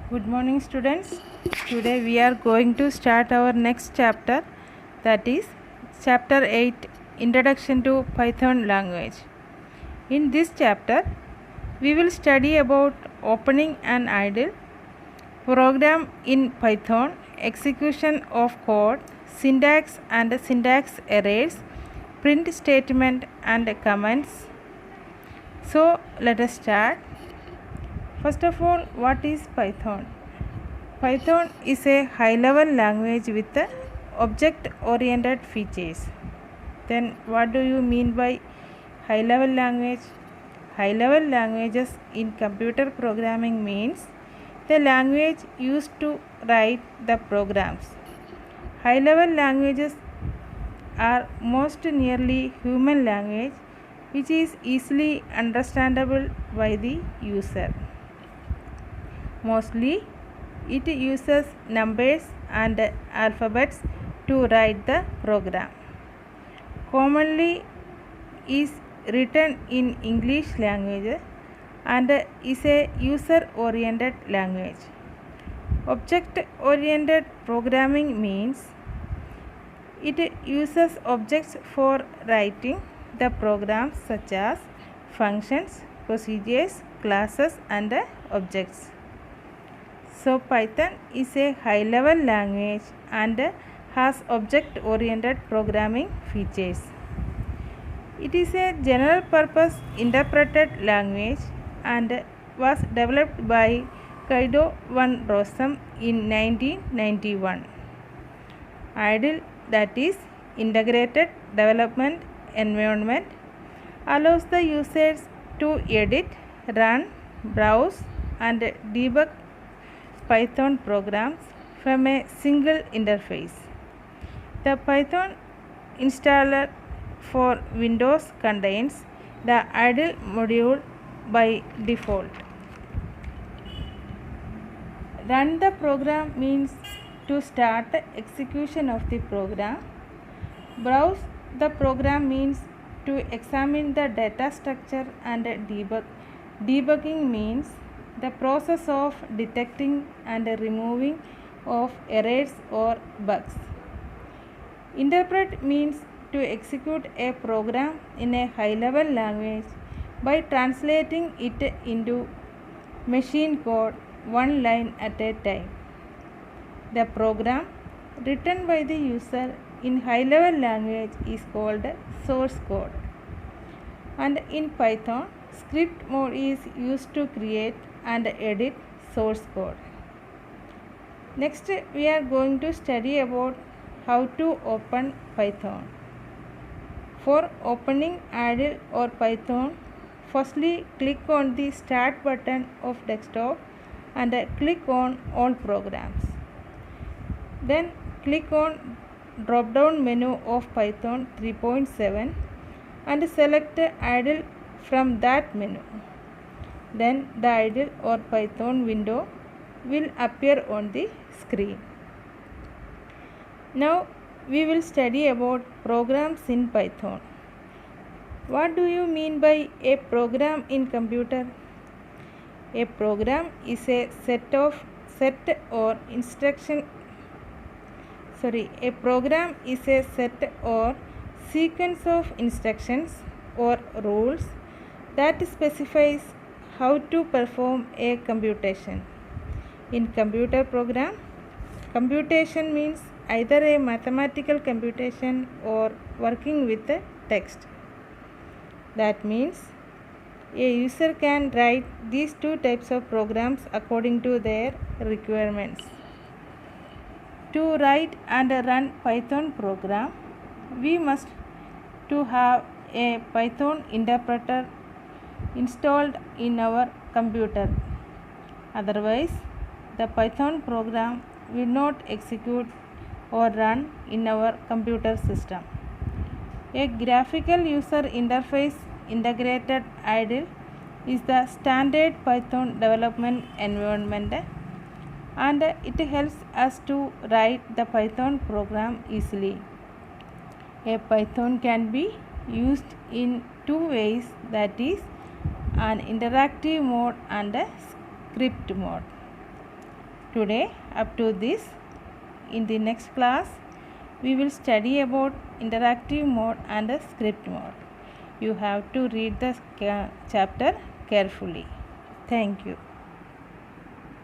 Good morning, students. Today we are going to start our next chapter, that is chapter 8, Introduction to Python language. In this chapter we will study about opening an idle program in Python, execution of code, syntax and syntax errors, print statement and comments. So let us start. First of all, what is Python? Python is a high-level language with object-oriented features. Then what do you mean by high-level language? High-level languages in computer programming means the language used to write the programs. High-level languages are most nearly human language which is easily understandable by the user. Mostly it uses numbers and alphabets to write the program. Commonly is written in English language and is a user-oriented language. Object-oriented programming means it uses objects for writing the programs such as functions, procedures, classes and objects. So Python is a high-level language and has object-oriented programming features. It is a general-purpose interpreted language and was developed by Kaido van Rossum in 1991. IDLE, that is Integrated Development Environment, allows the users to edit, run, browse and debug Python programs from a single interface. The Python installer for Windows contains the IDLE module by default. Run the program means to start the execution of the program. Browse the program means to examine the data structure and debug. Debugging means the process of detecting and removing of errors or bugs. Interpret means to execute a program in a high-level language by translating it into machine code one line at a time. The program written by the user in high-level language is called source code. And in Python, script mode is used to create and edit source code. Next, we are going to study about how to open Python. For opening IDLE or Python, firstly click on the Start button of desktop and click on All Programs. Then click on drop down menu of Python 3.7 and select IDLE from that menu. Then the IDLE or Python window will appear on the screen. Now we will study about programs in Python. What do you mean by a program in computer? A program is a a program is a set or sequence of instructions or rules that specifies how to perform a computation. In computer program, computation means either a mathematical computation or working with text. That means a user can write these two types of programs according to their requirements. To write and run Python program, we must to have a Python interpreter installed in our computer. Otherwise, the Python program will not execute or run in our computer system. A graphical user interface integrated IDLE is the standard Python development environment and it helps us to write the Python program easily. A Python can be used in two ways, that is an interactive mode and a script mode. today up to this. In the next class, we will study about interactive mode and script mode. You have to read the chapter carefully. Thank you.